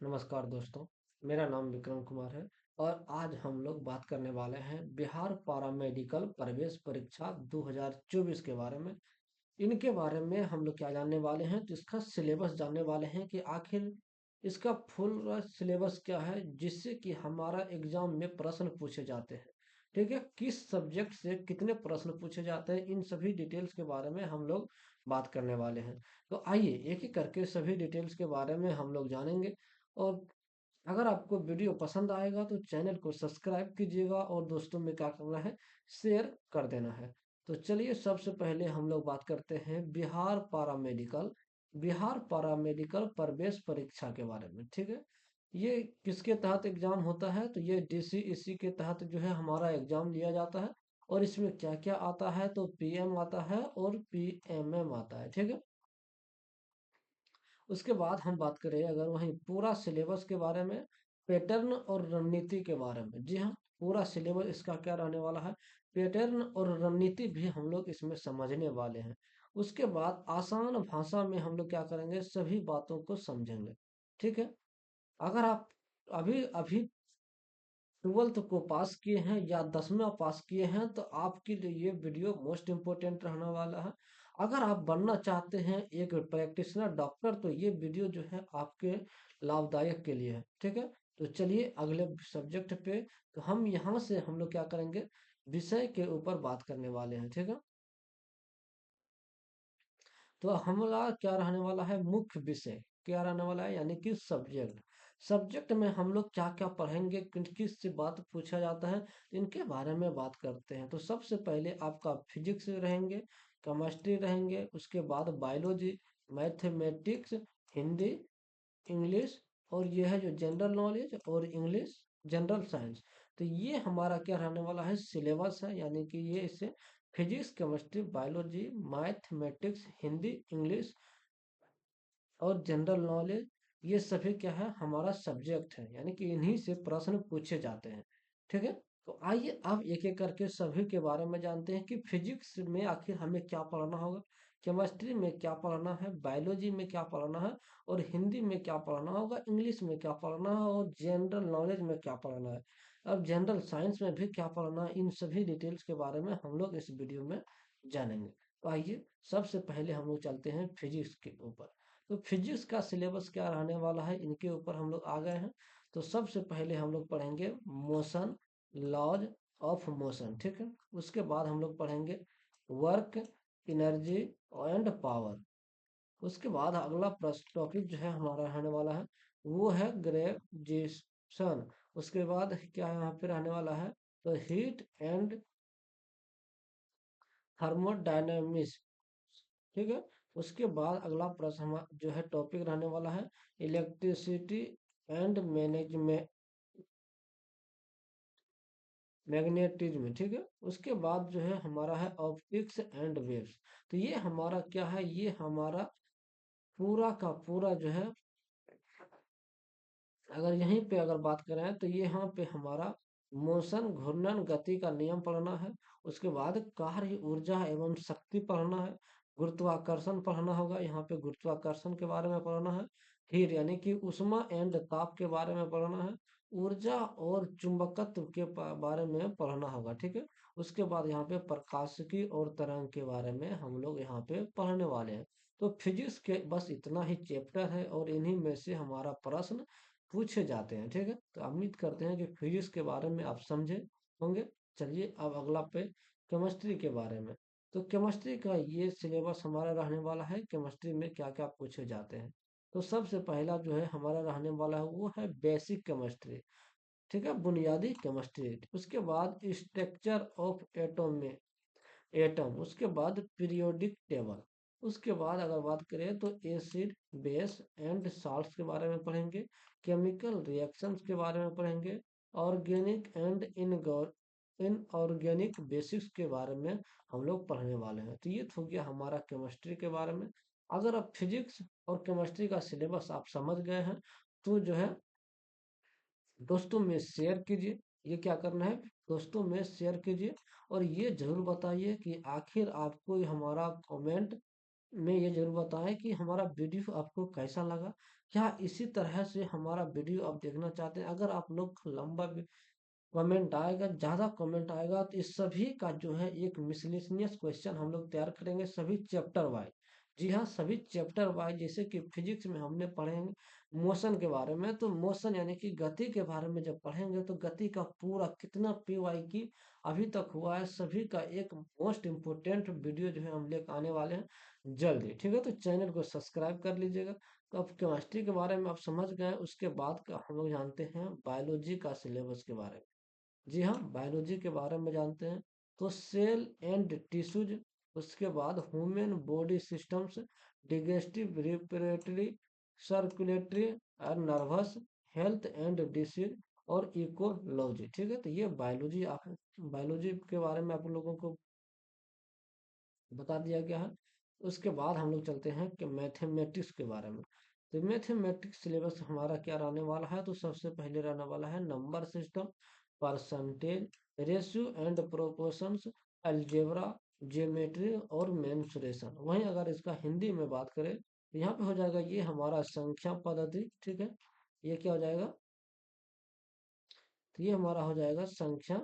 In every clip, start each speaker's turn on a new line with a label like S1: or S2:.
S1: नमस्कार दोस्तों, मेरा नाम विक्रम कुमार है और आज हम लोग बात करने वाले हैं बिहार पैरामेडिकल प्रवेश परीक्षा 2024 के बारे में। इनके बारे में हम लोग क्या जानने वाले हैं, तो इसका सिलेबस जानने वाले हैं कि आखिर इसका फुल सिलेबस क्या है, जिससे कि हमारा एग्जाम में प्रश्न पूछे जाते हैं। ठीक है, किस सब्जेक्ट से कितने प्रश्न पूछे जाते हैं, इन सभी डिटेल्स के बारे में हम लोग बात करने वाले हैं। तो आइए एक एक करके सभी डिटेल्स के बारे में हम लोग जानेंगे। और अगर आपको वीडियो पसंद आएगा तो चैनल को सब्सक्राइब कीजिएगा और दोस्तों में क्या करना है, शेयर कर देना है। तो चलिए सबसे पहले हम लोग बात करते हैं बिहार पैरामेडिकल प्रवेश परीक्षा के बारे में। ठीक है, ये किसके तहत एग्जाम होता है, तो ये डीसीईसी के तहत जो है हमारा एग्जाम लिया जाता है। और इसमें क्या क्या आता है, तो पीएम आता है और पीएमएम आता है। ठीक है, उसके बाद हम बात करें अगर वहीं पूरा सिलेबस के बारे में, पैटर्न और रणनीति के बारे में। जी हाँ, पूरा सिलेबस इसका क्या रहने वाला है, पैटर्न और रणनीति भी हम लोग इसमें समझने वाले हैं। उसके बाद आसान भाषा में हम लोग क्या करेंगे, सभी बातों को समझेंगे। ठीक है, अगर आप अभी अभी 12th को पास किए हैं या 10वां पास किए हैं तो आपके लिए ये वीडियो मोस्ट इम्पोर्टेंट रहने वाला है। अगर आप बनना चाहते हैं एक प्रैक्टिशनर डॉक्टर तो ये वीडियो जो है आपके लाभदायक के लिए है। ठीक है, तो चलिए अगले सब्जेक्ट पे। तो हम यहाँ से हम लोग क्या करेंगे, विषय के ऊपर बात करने वाले हैं। ठीक है, तो हमारा क्या रहने वाला है, मुख्य विषय क्या रहने वाला है, यानी कि सब्जेक्ट। सब्जेक्ट में हम लोग क्या क्या पढ़ेंगे, किन किस से बात पूछा जाता है, इनके बारे में बात करते हैं। तो सबसे पहले आपका फिजिक्स रहेंगे, केमिस्ट्री रहेंगे, उसके बाद बायोलॉजी, मैथमेटिक्स, हिंदी, इंग्लिश, और ये है जो जनरल नॉलेज और इंग्लिश जनरल साइंस। तो ये हमारा क्या रहने वाला है, सिलेबस है, यानी कि ये इससे physics, chemistry, biology, mathematics, Hindi, English और जनरल नॉलेज, ये सभी क्या है, हमारा सब्जेक्ट है, यानी कि इन्हीं से प्रश्न पूछे जाते हैं। ठीक है, तो आइए अब एक एक करके सभी के बारे में जानते हैं कि फिजिक्स में आखिर हमें क्या पढ़ना होगा, केमिस्ट्री में क्या पढ़ना है, बायोलॉजी में क्या पढ़ना है, और हिंदी में क्या पढ़ना होगा, इंग्लिश में क्या पढ़ना है, और जनरल नॉलेज में क्या पढ़ना है, अब जनरल साइंस में भी क्या पढ़ना है। इन सभी डिटेल्स के बारे में हम लोग इस वीडियो में जानेंगे। तो आइए सबसे पहले हम लोग चलते हैं फिजिक्स के ऊपर। तो फिजिक्स का सिलेबस क्या रहने वाला है, इनके ऊपर हम लोग आ गए हैं। तो सबसे पहले हम लोग पढ़ेंगे मोशन, लॉज ऑफ मोशन। ठीक है, उसके बाद हम लोग पढ़ेंगे वर्क, एनर्जी एंड पावर। उसके बाद अगला प्रश्न टॉपिक जो है हमारा रहने वाला है, वो है ग्रेविटेशन। उसके बाद क्या यहाँ पे रहने वाला है, तो हीट एंड थर्मोडायनेमिक्स। ठीक है, उसके बाद अगला प्रश्न जो है टॉपिक रहने वाला है इलेक्ट्रिसिटी एंड मैनेजमेंट, मैग्नेटिज्म। ठीक है, उसके बाद जो है हमारा है ऑप्टिक्स एंड वेव्स। तो ये हमारा क्या है, ये हमारा पूरा का पूरा जो है, अगर यहीं पे अगर बात करें तो ये यहाँ पे हमारा मोशन, घूर्णन, गति का नियम पढ़ना है। उसके बाद कार्य, ऊर्जा एवं शक्ति पढ़ना है। गुरुत्वाकर्षण पढ़ना होगा, यहाँ पे गुरुत्वाकर्षण के बारे में पढ़ना है। हीट यानी कि उष्मा एंड ताप के बारे में पढ़ना है। ऊर्जा और चुंबकत्व के बारे में पढ़ना होगा। ठीक है, उसके बाद यहाँ पे प्रकाशिकी और तरंग के बारे में हम लोग यहाँ पे पढ़ने वाले हैं। तो फिजिक्स के बस इतना ही चैप्टर है और इन्हीं में से हमारा प्रश्न पूछे जाते हैं। ठीक है, तो उम्मीद करते हैं कि फिजिक्स के बारे में आप समझे होंगे। चलिए अब अगला पे केमिस्ट्री के बारे में। तो केमिस्ट्री का ये सिलेबस हमारा रहने वाला है, केमिस्ट्री में क्या क्या पूछे जाते हैं। तो सबसे पहला जो है हमारा रहने वाला है वो है बेसिक केमिस्ट्री। ठीक है, बुनियादी केमिस्ट्री। उसके बाद स्ट्रक्चर ऑफ एटम में एटम, उसके बाद पीरियोडिक टेबल। उसके बाद अगर बात करें तो एसिड, बेस एंड साल्ट्स के बारे में पढ़ेंगे। केमिकल रिएक्शंस के बारे में पढ़ेंगे। ऑर्गेनिक एंड इनऑर्गेनिक बेसिक्स के बारे में हम लोग पढ़ने वाले हैं। तो ये तो हो गया हमारा केमिस्ट्री के बारे में। अगर आप फिजिक्स और केमिस्ट्री का सिलेबस आप समझ गए हैं तो जो है दोस्तों में शेयर कीजिए। ये क्या करना है, दोस्तों में शेयर कीजिए। और ये जरूर बताइए कि आखिर आपको ये हमारा कमेंट में ये जरूर बताएं कि हमारा वीडियो आपको कैसा लगा। क्या इसी तरह से हमारा वीडियो आप देखना चाहते हैं? अगर आप लोग लंबा कमेंट आएगा, ज़्यादा कमेंट आएगा, तो इस सभी का जो है एक मिसलेनियस क्वेश्चन हम लोग तैयार करेंगे, सभी चैप्टर वाइज। जी हाँ, सभी चैप्टर वाइज। जैसे कि फिजिक्स में हमने पढ़ेंगे मोशन के बारे में, तो मोशन यानी कि गति के बारे में जब पढ़ेंगे तो गति का पूरा कितना पीवाई की अभी तक हुआ है, सभी का एक मोस्ट इम्पोर्टेंट वीडियो जो है हम लेकर आने वाले हैं जल्दी। ठीक है, तो चैनल को सब्सक्राइब कर लीजिएगा। तो अब केमिस्ट्री के बारे में आप समझ गए, उसके बाद का हम लोग जानते हैं बायोलॉजी का सिलेबस के बारे में। जी हाँ, बायोलॉजी के बारे में जानते हैं। तो सेल एंड टिश्यूज, उसके बाद human body systems, digestive, respiratory, circulatory और नर्वस, हेल्थ एंड डिसीज और इकोलॉजी। ठीक है, तो ये बायोलॉजी आप बायोलॉजी के बारे में आप लोगों को बता दिया गया है। उसके बाद हम लोग चलते हैं कि मैथमेटिक्स के बारे में। तो मैथमेटिक्स सिलेबस हमारा क्या रहने वाला है? तो सबसे पहले रहने वाला है number system, percentage, ratio and proportions, algebra, geometry और मेंसुरेशन। वहीं अगर इसका हिंदी में बात करें तो यहाँ पे हो जाएगा ये हमारा संख्या पद्धति। ठीक है, ये क्या हो जाएगा? तो ये हमारा हो जाएगा संख्या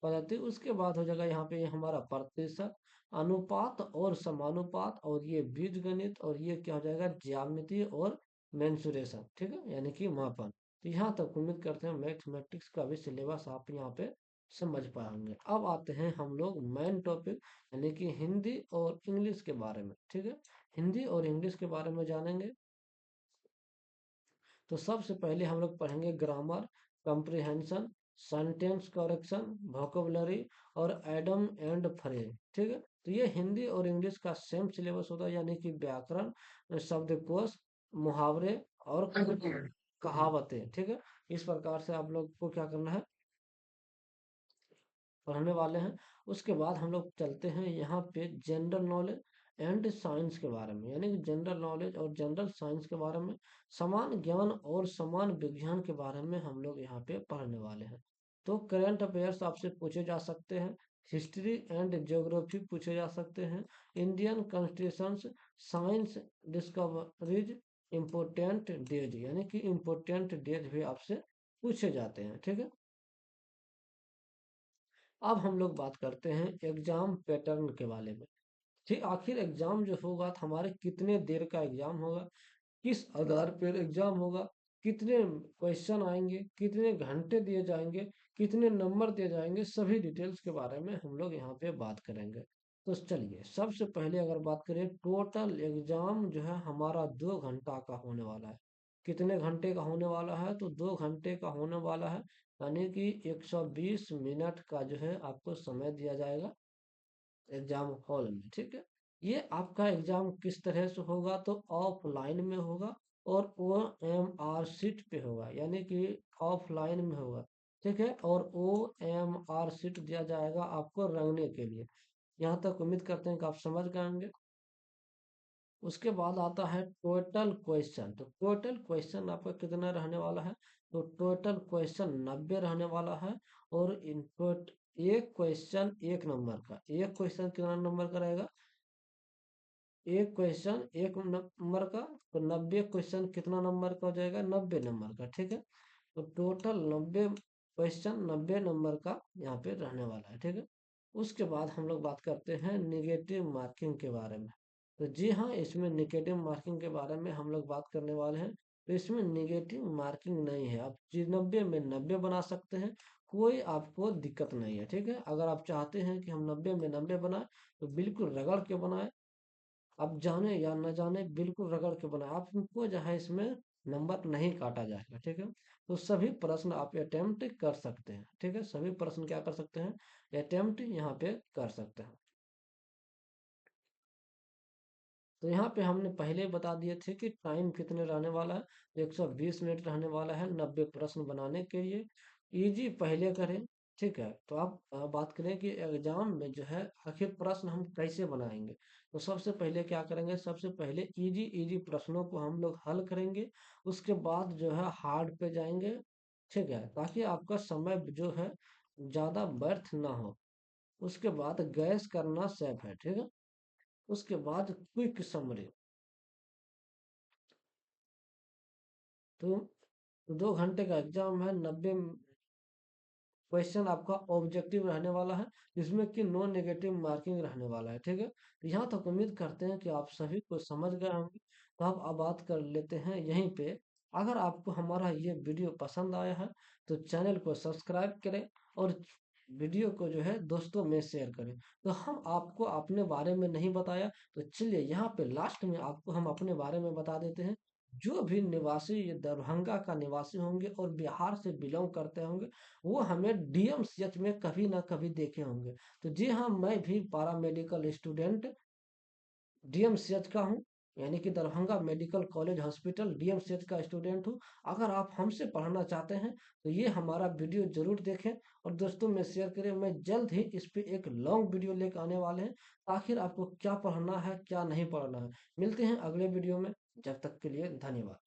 S1: पद्धति। उसके बाद हो जाएगा यहाँ पे ये हमारा प्रतिशत, अनुपात और समानुपात, और ये बीजगणित, और ये क्या हो जाएगा? ज्यामिति और मेंसुरेशन। ठीक है, यानी कि मापन। तो यहाँ तक उम्मीद करते हैं मैथमेटिक्स का भी सिलेबस आप यहाँ पे समझ पाएंगे। अब आते हैं हम लोग मेन टॉपिक यानी कि हिंदी और इंग्लिश के बारे में। ठीक है, हिंदी और इंग्लिश के बारे में जानेंगे। तो सबसे पहले हम लोग पढ़ेंगे grammar, comprehension, sentence correction, vocabulary और एडम एंड फ्रेज। ठीक है, तो ये हिंदी और इंग्लिश का सेम सिलेबस होता है, यानी कि व्याकरण, शब्दकोश, मुहावरे और कहावतें। ठीक है, इस प्रकार से आप लोग को क्या करना है, पढ़ने वाले हैं। उसके बाद हम लोग चलते हैं यहाँ पे जनरल नॉलेज एंड साइंस के बारे में, यानी कि जनरल नॉलेज और जनरल साइंस के बारे में, समान ज्ञान और समान विज्ञान के बारे में हम लोग यहाँ पे पढ़ने वाले हैं। तो करंट अफेयर्स आपसे पूछे जा सकते हैं, हिस्ट्री एंड ज्योग्राफी पूछे जा सकते हैं, Indian constitutions, science discoveries, important days, यानी कि इम्पोर्टेंट डेज भी आपसे पूछे जाते हैं। ठीक है, अब हम लोग बात करते हैं एग्जाम पैटर्न के बारे में। ठीक, आखिर एग्जाम जो होगा तो हमारे कितने देर का एग्जाम होगा, किस आधार पर एग्जाम होगा, कितने क्वेश्चन आएंगे, कितने घंटे दिए जाएंगे, कितने नंबर दिए जाएंगे, सभी डिटेल्स के बारे में हम लोग यहाँ पे बात करेंगे। तो चलिए सबसे पहले अगर बात करें, टोटल एग्जाम जो है हमारा 2 घंटा का होने वाला है। कितने घंटे का होने वाला है? तो 2 घंटे का होने वाला है, यानी कि 120 मिनट का जो है आपको समय दिया जाएगा एग्जाम हॉल में। ठीक है, ये आपका एग्जाम किस तरह से होगा? तो ऑफलाइन में होगा और ओ एम आर सीट पे होगा, यानी कि ऑफलाइन में होगा। ठीक है, और ओ एम आर सीट दिया जाएगा आपको रंगने के लिए। यहाँ तक उम्मीद करते हैं कि आप समझ गए होंगे। उसके बाद आता है टोटल क्वेश्चन। तो टोटल क्वेश्चन आपका कितना रहने वाला है? तो टोटल क्वेश्चन 90 रहने वाला है। और एक क्वेश्चन 1 नंबर का, एक क्वेश्चन कितना नंबर का रहेगा? एक क्वेश्चन 1 नंबर का। तो 90 क्वेश्चन कितना नंबर का हो जाएगा? 90 नंबर का। ठीक है, तो टोटल 90 क्वेश्चन 90 नंबर का यहाँ पे रहने वाला है। ठीक है, उसके बाद हम लोग बात करते हैं निगेटिव मार्किंग के बारे में। तो जी हाँ, इसमें निगेटिव मार्किंग के बारे में हम लोग बात करने वाले हैं। तो इसमें निगेटिव मार्किंग नहीं है, आप जी 90 में 90 बना सकते हैं, कोई आपको दिक्कत नहीं है। ठीक है, अगर आप चाहते हैं कि हम 90 में 90 बनाए तो बिल्कुल रगड़ के बनाए, आप जाने या न जाने बिल्कुल रगड़ के बनाए, आपको जो है इसमें नंबर नहीं काटा जाएगा। ठीक है, तो सभी प्रश्न आप अटेम्प्ट कर सकते हैं। ठीक है, सभी प्रश्न क्या कर सकते हैं? अटेम्प्ट यहाँ पे कर सकते हैं। तो यहाँ पे हमने पहले ही बता दिए थे कि टाइम कितने रहने वाला है, 120 मिनट रहने वाला है 90 प्रश्न बनाने के लिए। इजी पहले करें। ठीक है, तो आप बात करें कि एग्जाम में जो है आखिर प्रश्न हम कैसे बनाएंगे। तो सबसे पहले क्या करेंगे? सबसे पहले इजी इजी प्रश्नों को हम लोग हल करेंगे, उसके बाद जो है हार्ड पे जाएंगे। ठीक है, ताकि आपका समय जो है ज्यादा व्यर्थ ना हो। उसके बाद गैस करना सेफ है। ठीक है, उसके बाद क्विक समरी। तो 2 घंटे का एग्ज़ाम है, 90 क्वेश्चन आपका ऑब्जेक्टिव रहने वाला है, जिसमें कि नो नेगेटिव मार्किंग रहने वाला है, ठीक है? तो यहाँ तक उम्मीद करते हैं कि आप सभी को समझ गए होंगे, तो अब बात कर लेते हैं यहीं पे। अगर आपको हमारा ये वीडियो पसंद आया है, तो चैनल को सब्सक्राइब करें और वीडियो को जो है दोस्तों में शेयर करें। तो हम आपको अपने बारे में नहीं बताया, तो चलिए यहाँ पे लास्ट में आपको हम अपने बारे में बता देते हैं। जो भी निवासी ये दरभंगा का निवासी होंगे और बिहार से बिलोंग करते होंगे, वो हमें डीएमसीएच में कभी ना कभी देखे होंगे। तो जी हाँ, मैं भी पैरामेडिकल स्टूडेंट डीएमसीएच का हूँ, यानी कि Darbhanga medical college hospital DMCH का स्टूडेंट हूँ। अगर आप हमसे पढ़ना चाहते हैं, तो ये हमारा वीडियो ज़रूर देखें और दोस्तों में शेयर करें। मैं जल्द ही इस पे एक लॉन्ग वीडियो लेकर आने वाले हैं, आखिर आपको क्या पढ़ना है, क्या नहीं पढ़ना है। मिलते हैं अगले वीडियो में, जब तक के लिए धन्यवाद।